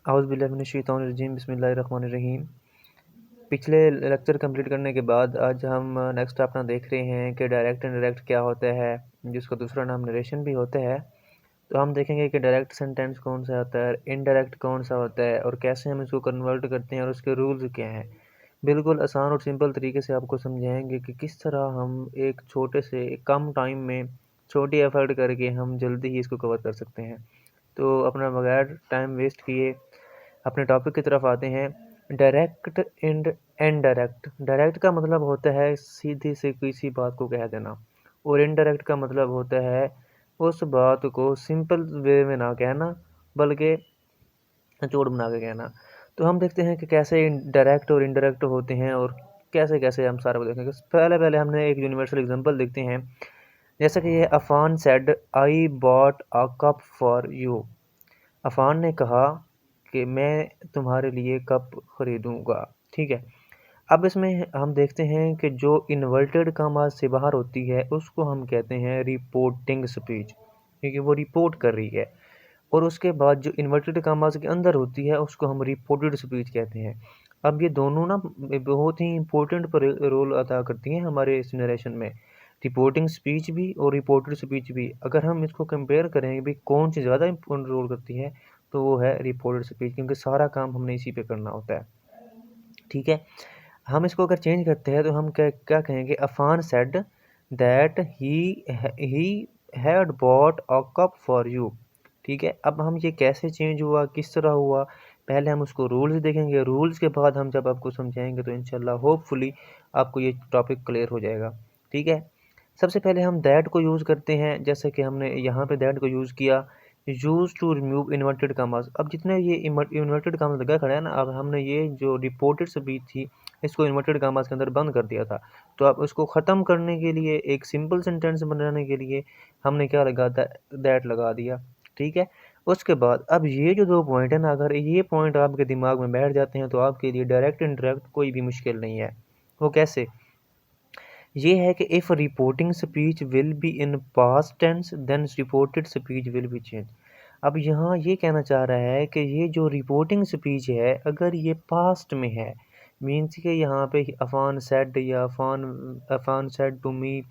औज़ुबिल्लाहि बिस्मिल्लाहिर्रहमानिर्रहीम। पिछले lecture complete करने के बाद आज हम नेक्स्ट अपना देख रहे हैं कि डायरेक्ट इनडायरेक्ट क्या होता है, जिसका दूसरा नाम नरेशन भी होता है। तो हम देखेंगे कि डायरेक्ट सेंटेंस कौन सा होता है, इनडायरेक्ट कौन सा होता है और कैसे हम इसको कन्वर्ट करते हैं और उसके रूल्स क्या हैं। बिल्कुल आसान और सिंपल तरीके से आपको समझाएंगे कि किस तरह हम एक छोटे से कम टाइम में छोटी एफर्ट करके हम जल्दी ही इसको कवर कर सकते हैं। तो अपना बगैर टाइम वेस्ट किए अपने टॉपिक की तरफ आते हैं। Direct and indirect. डायरेक्ट का मतलब होता है सीधी से किसी बात को कह देना, और इनडायरेक्ट का मतलब होता है उस बात को सिंपल वे में ना कहना बल्कि निचोड़ बना के कहना। तो हम देखते हैं कि कैसे डायरेक्ट और इनडायरेक्ट होते हैं और कैसे कैसे हम सारे को देखेंगे। पहले पहले हमने एक यूनिवर्सल एग्जांपल देखते हैं, जैसा कि ये Afan said I bought a cup for you. Afan ने कहा कि मैं तुम्हारे लिए कप खरीदूंगा। ठीक है। अब इसमें हम देखते हैं कि जो इन्वर्टेड कॉमा से बाहर होती है उसको हम कहते हैं रिपोर्टिंग स्पीच, क्योंकि वो रिपोर्ट कर रही है। और उसके बाद जो इन्वर्टेड कॉमास के अंदर होती है उसको हम रिपोर्टेड स्पीच कहते हैं। अब ये दोनों ना बहुत ही इंपॉर्टेंट रोल अदा करती हैं हमारे इस नरेशन में, रिपोर्टिंग स्पीच भी और रिपोर्टेड स्पीच भी। अगर हम इसको कंपेयर करें भी कौन सी ज़्यादा इंपॉर्टेंट रोल करती है तो वो है रिपोर्टेड स्पीच, क्योंकि सारा काम हमने इसी पे करना होता है। ठीक है। हम इसको अगर चेंज करते हैं तो हम क्या क्या कहेंगे, Afan said that he had bought a cup for you. ठीक है। अब हम ये कैसे चेंज हुआ, किस तरह हुआ, पहले हम उसको रूल्स देखेंगे। रूल्स के बाद हम जब आपको समझाएंगे तो इंशाल्लाह होपफुली आपको ये टॉपिक क्लियर हो जाएगा। ठीक है। सबसे पहले हम दैट को यूज़ करते हैं, जैसे कि हमने यहाँ पे दैट को यूज़ किया, यूज़ टू रिमूव इन्वर्टेड कामास। अब जितने ये इन्वर्टेड कामास लगा खड़ा है ना, अब हमने ये जो रिपोर्टेड स्पीच थी इसको इन्वर्टेड कामास के अंदर बंद कर दिया था। तो अब उसको ख़त्म करने के लिए, एक सिंपल सेंटेंस बनाने के लिए हमने क्या लगा, दैट लगा दिया। ठीक है। उसके बाद अब ये जो दो पॉइंट है ना, अगर ये पॉइंट आपके दिमाग में बैठ जाते हैं तो आपके लिए डायरेक्ट इंडायरेक्ट कोई भी मुश्किल नहीं है। वो कैसे, ये है कि if reporting speech will be in past tense then reported speech will be change. अब यहाँ ये कहना चाह रहा है कि ये जो रिपोर्टिंग स्पीच है अगर ये पास्ट में है, मीन्स कि यहाँ पे अफान सेड या अफान सेड टू मी,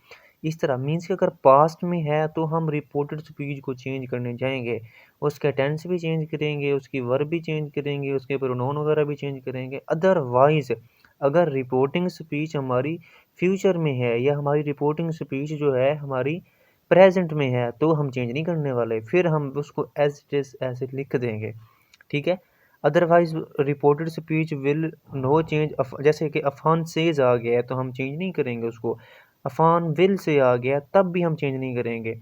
इस तरह मीन्स कि अगर पास्ट में है तो हम रिपोर्टेड स्पीच को चेंज करने जाएंगे, उसका टेंस भी चेंज करेंगे, उसकी वर्ब भी चेंज करेंगे, उसके प्रोनाउन वगैरह भी चेंज करेंगे। अदरवाइज अगर रिपोर्टिंग स्पीच हमारी फ्यूचर में है या हमारी रिपोर्टिंग स्पीच जो है हमारी प्रेजेंट में है तो हम चेंज नहीं करने वाले, फिर हम उसको एज इट इज ऐसे लिख देंगे। ठीक है। Otherwise reported speech will no change. जैसे कि अफान सेज आ गया है तो हम चेंज नहीं करेंगे उसको, अफान विल से आ गया तब भी हम चेंज नहीं करेंगे।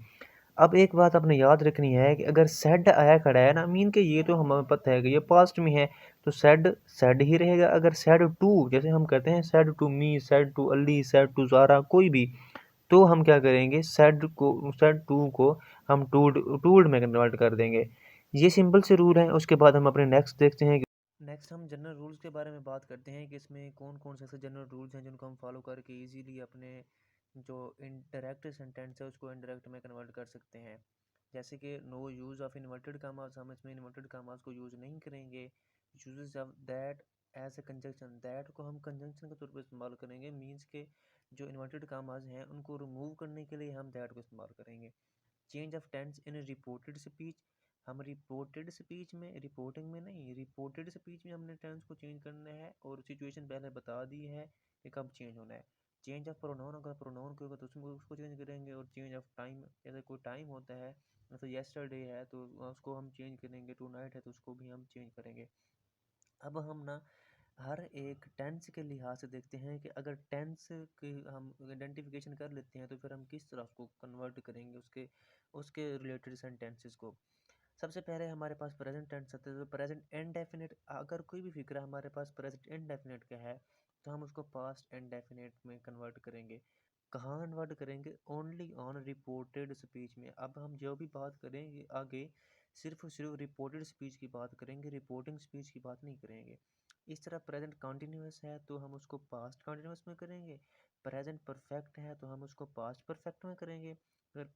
अब एक बात आपने याद रखनी है कि अगर सेड आया खड़ा है ना, मीन के ये तो हमें पता है कि ये पास्ट में है तो सेड सेड ही रहेगा। अगर सेड टू, जैसे हम कहते हैं said to me, said to Ali, said to Zara, कोई भी, तो हम क्या करेंगे, सेड टू को हम टूड में कन्वर्ट कर देंगे। ये सिंपल से रूल है। उसके बाद हम अपने नेक्स्ट देखते हैं। नेक्स्ट हम जनरल रूल्स के बारे में बात करते हैं कि इसमें कौन कौन से ऐसे जनरल रूल्स हैं जिनको हम फॉलो करके इजीली अपने जो इनडायरेक्ट सेंटेंस है उसको इनडायरेक्ट में कन्वर्ट कर सकते हैं। जैसे कि नो यूज़ ऑफ इन्वर्टेड कामास, हम इसमें इन्वर्टेड कामास को यूज़ नहीं करेंगे। Uses of that as a conjunction, that को हम कंजंक्शन के तौर पर इस्तेमाल करेंगे, मीन्स के जो इन्वर्टेड कामास हैं उनको रिमूव करने के लिए हम दैट को इस्तेमाल करेंगे। Change of tense in reported speech, हम रिपोर्टेड स्पीच में, रिपोर्टिंग में नहीं, रिपोर्टेड स्पीच में हमने टेंस को चेंज करना है और सिचुएशन पहले बता दी है कि कब चेंज होना है। चेंज ऑफ प्रोनाउन, अगर प्रोनाउन को होगा तो उसको चेंज करेंगे। और चेंज ऑफ टाइम, जैसे कोई टाइम होता है जैसे येस्टरडे है तो उसको हम चेंज करेंगे, टू नाइट है तो उसको भी हम चेंज करेंगे। अब हम ना हर एक टेंस के लिहाज से देखते हैं कि अगर टेंस की हम आइडेंटिफिकेशन कर लेते हैं तो फिर हम किस तरह उसको कन्वर्ट करेंगे उसके उसके रिलेटेड सेंटेंसेस को। सबसे पहले हमारे पास प्रेजेंट टेंस होता है, तो प्रेजेंट इंडेफिनिट, अगर कोई भी फिक्र हमारे पास प्रेजेंट इंडेफिनिट का है तो हम उसको पास्ट इंडेफिनिट में कन्वर्ट करेंगे। कहाँ कन्वर्ट करेंगे, ओनली ऑन रिपोर्टेड स्पीच में। अब हम जो भी बात करेंगे आगे सिर्फ और सिर्फ रिपोर्टेड स्पीच की बात करेंगे, रिपोर्टिंग स्पीच की बात नहीं करेंगे। इस तरह प्रेजेंट कंटिन्यूअस है तो हम उसको पास्ट कंटिन्यूअस में करेंगे, प्रेजेंट परफेक्ट है तो हम उसको पास्ट परफेक्ट में करेंगे, अगर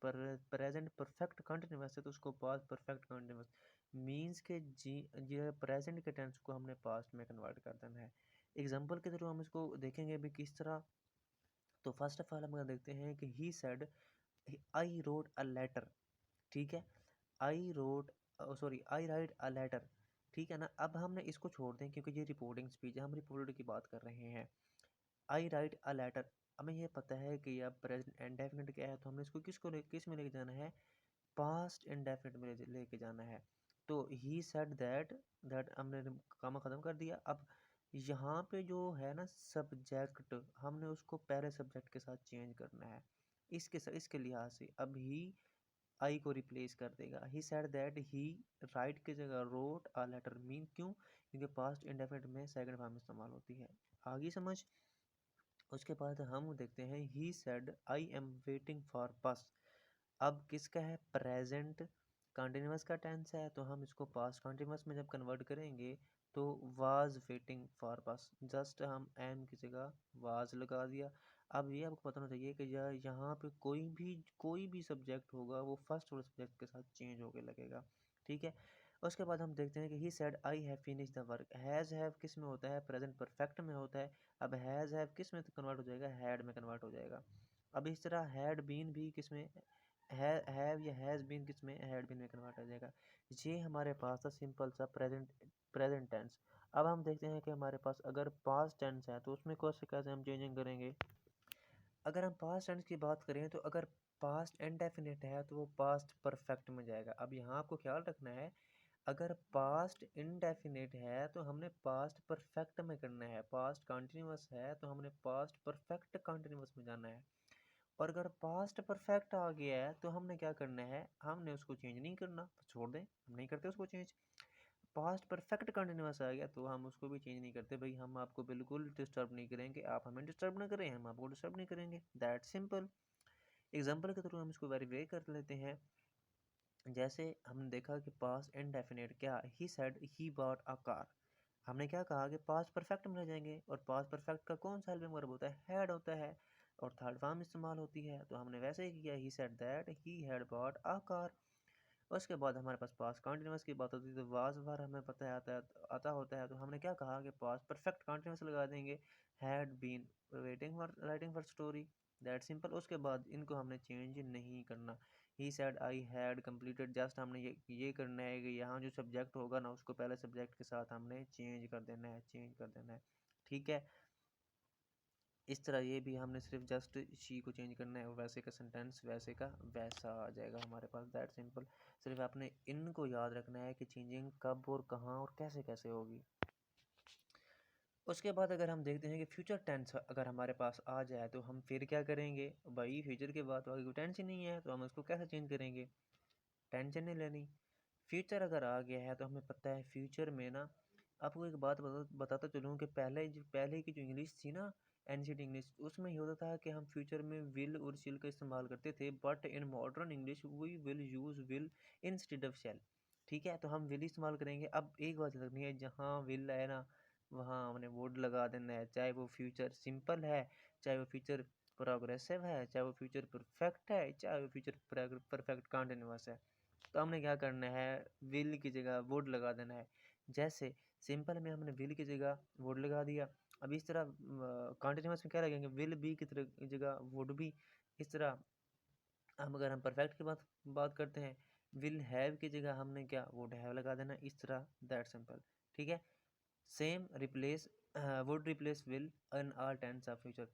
प्रेजेंट परफेक्ट कंटिन्यूअस है तो उसको पास्ट परफेक्ट कंटिन्यूअस। मीन्स के जो प्रेजेंट के टेंस को हमने पास्ट में कन्वर्ट कर देना है। एग्जाम्पल के थ्रू हम इसको देखेंगे भी किस तरह। तो फर्स्ट ऑफ ऑल हम देखते हैं कि he said I rode a letter, ठीक है, I rode, sorry I write a letter, ठीक है ना। अब हमने इसको छोड़ दें क्योंकि ये रिपोर्टिंग स्पीच है, हम रिपोर्ट की बात कर रहे हैं। आई राइट अ लेटर, हमें ये पता है कि अब प्रेजेंट इंडेफिनिट क्या है, तो हमने इसको किस में लेके जाना है, पास्ट इंडेफिनिट में लेके जाना है। तो ही सेड दैट हमने काम ख़त्म कर दिया। अब यहाँ पे जो है ना सब्जेक्ट, हमने उसको पहले सब्जेक्ट के साथ चेंज करना है। इसके लिहाज से अब ही आई को रिप्लेस कर देगा। He said that he right की जगह रोट अ लेटर, मीन क्यों, क्योंकि पास्ट इंडेफिनिट में सेकंड फॉर्म इस्तेमाल होती है। आगे समझ। उसके बाद हम देखते हैं ही said I am waiting for बस। अब किसका है, प्रेजेंट कंटिन्यूअस का टेंस है, तो हम इसको पास्ट कंटिन्यूअस में जब कन्वर्ट करेंगे तो वाज वेटिंग फॉर बस, जस्ट हम एम की जगह वाज लगा दिया। अब ये आपको पता होना चाहिए कि यहाँ पे कोई भी सब्जेक्ट होगा वो फर्स्ट वाले सब्जेक्ट के साथ चेंज होके लगेगा, ठीक है। उसके बाद हम देखते हैं कि he said I have finish the work. Have किस में होता है, प्रेजेंट परफेक्ट में होता है। अब हैव किस में कन्वर्ट हो जाएगा, हैड में कन्वर्ट हो जाएगा। अब इस तरह हैड बीन भी किस में, हैव या हैज़ बीन किस में, हैड बीन में कन्वर्ट हो जाएगा। ये हमारे पास था सिंपल सा प्रेजेंट टेंस। अब हम देखते हैं कि हमारे पास अगर पास्ट टेंस है तो उसमें कैसे हम चेंजिंग करेंगे। अगर हम पास्ट टेंस की बात करें तो अगर पास्ट इंडेफिनिट है तो वो पास्ट परफेक्ट में जाएगा। अब यहाँ आपको ख्याल रखना है, अगर पास्ट इंडेफिनिट है तो हमने पास्ट परफेक्ट में करना है, पास्ट कंटिन्यूअस है तो हमने पास्ट परफेक्ट कंटिन्यूअस में जाना है। और अगर पास्ट परफेक्ट आ गया है तो हमने क्या करना है, हमने उसको चेंज नहीं करना, छोड़ दें, हम नहीं करते उसको चेंज। पास्ट परफेक्ट कंटिन्यूअस आ गया तो हम उसको भी चेंज नहीं करते, भाई हम आपको बिल्कुल डिस्टर्ब नहीं करेंगे, आप हमें डिस्टर्ब ना करें, हम आपको डिस्टर्ब नहीं करेंगे, दैट सिंपल। एग्जाम्पल के थ्रू हम इसको वेरीफाई कर लेते हैं। जैसे हमने देखा कि पास्ट इंडेफिनिट क्या, he said he bought a car, हमने क्या कहा कि पास्ट परफेक्ट में रह जाएंगे, और पास्ट परफेक्ट का कौन सा हेल्पिंग वर्ब होता है, हैड होता है, और थर्ड फॉर्म इस्तेमाल होती है, तो हमने वैसे ही किया, he said that he had bought a car. उसके बाद हमारे पास पास्ट कंटिन्यूअस की बात होती है, तो वाज वर हमें पता है आता होता है, तो हमने क्या कहा कि पास्ट परफेक्ट कंटिन्यूअस लगा देंगे, had been waiting for writing for story, that simple. उसके बाद इनको हमने चेंज नहीं करना। He said I had completed, just हमने ये करना है कि यहाँ जो सब्जेक्ट होगा ना उसको पहले सब्जेक्ट के साथ हमने चेंज कर देना है, ठीक है। इस तरह ये भी हमने सिर्फ जस्ट शी को चेंज करना है, वैसे का सेंटेंस वैसे का वैसा आ जाएगा हमारे पास, दैट सिंपल। सिर्फ आपने इनको याद रखना है कि चेंजिंग कब और कहाँ और कैसे कैसे होगी। उसके बाद अगर हम देखते हैं कि फ्यूचर टेंस अगर हमारे पास आ जाए तो हम फिर क्या करेंगे, भाई फ्यूचर के बाद तो आगे कोई टेंस ही नहीं है तो हम उसको कैसे चेंज करेंगे, टेंशन नहीं लेनी। फ्यूचर अगर आ गया है तो हमें पता है फ्यूचर में ना, आपको एक बात बताता चलूँ कि पहले की जो इंग्लिश थी ना, एंशिएंट इंग्लिश, उसमें ये होता था कि हम फ्यूचर में विल और शिल का इस्तेमाल करते थे, but in modern English we will use will instead of shall, ठीक है। तो हम विल इस्तेमाल करेंगे। अब एक बात लगनी है, जहाँ विल है ना वहाँ हमने वुड लगा देना है, चाहे वो फ्यूचर सिंपल है, चाहे वो फ्यूचर प्रोग्रेसिव है, चाहे वो फ्यूचर परफेक्ट है, चाहे वो फ्यूचर परफेक्ट कंटिन्यूअस है। तो हमने क्या करना है, विल की जगह वुड लगा देना है। जैसे सिंपल में हमने विल की जगह वुड लगा दिया। अब इस तरह कॉन्टिन्यूअस में क्या लगेंगे, विल बी की तरह जगह वुड बी। इस तरह अगर हम परफेक्ट की बात करते हैं, विल हैव की जगह हमने क्या वुड हैव लगा देना, इस तरह, दैट सिंपल, ठीक है। Same replace would replace will in all tense of future,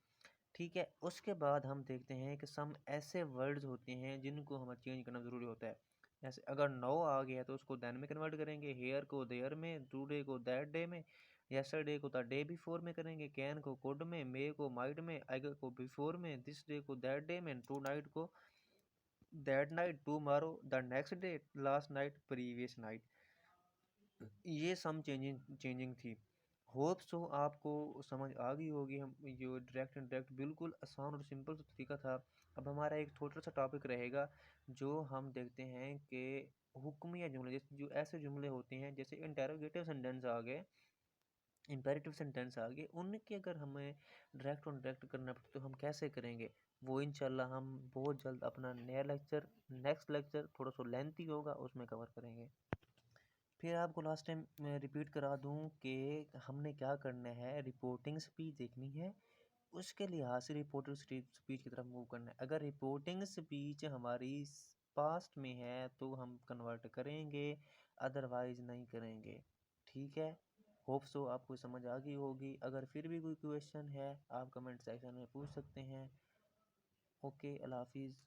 ठीक है। उसके बाद हम देखते हैं कि सम ऐसे वर्ड्स होते हैं जिनको हमें चेंज करना ज़रूरी होता है। जैसे अगर नो आ गया तो उसको देन में कन्वर्ट करेंगे, हेयर को देयर में, टुडे को दैट डे में, यस्टरडे को द डे बिफोर में करेंगे, कैन को कुड में, मे को माइट में, अगर को बिफोर में, दिस डे को दैट डे में, टू नाइट को that night, tomorrow the next day, last night previous night. ये सम चेंजिंग थी। होप सो आपको समझ आ गई होगी। हम जो डायरेक्ट इनडायरेक्ट बिल्कुल आसान और सिंपल सा तरीका था। अब हमारा एक छोटा सा टॉपिक रहेगा जो हम देखते हैं कि हुक्मिया जुमले, जैसे जो ऐसे जुमले होते हैं जैसे इंटेरोगेटिव सेंटेंस आ गए, इंपेरेटिव सेंटेंस आ गए, उनके अगर हमें डायरेक्ट और डायरेक्ट करना पड़े तो हम कैसे करेंगे, वो इंशाल्लाह हम बहुत जल्द अपना नया लेक्चर, नेक्स्ट लेक्चर थोड़ा सा लेंथी होगा, उसमें कवर करेंगे। फिर आपको लास्ट टाइम मैं रिपीट करा दूं कि हमने क्या करना है, रिपोर्टिंग स्पीच देखनी है, उसके लिहाज से रिपोर्टर स्पीच की तरफ मूव करना है। अगर रिपोर्टिंग स्पीच हमारी पास्ट में है तो हम कन्वर्ट करेंगे, अदरवाइज नहीं करेंगे। ठीक है, होप सो आपको समझ आ गई होगी। अगर फिर भी कोई क्वेश्चन है आप कमेंट सेक्शन में पूछ सकते हैं। ओके, अल्लाह हाफिज़।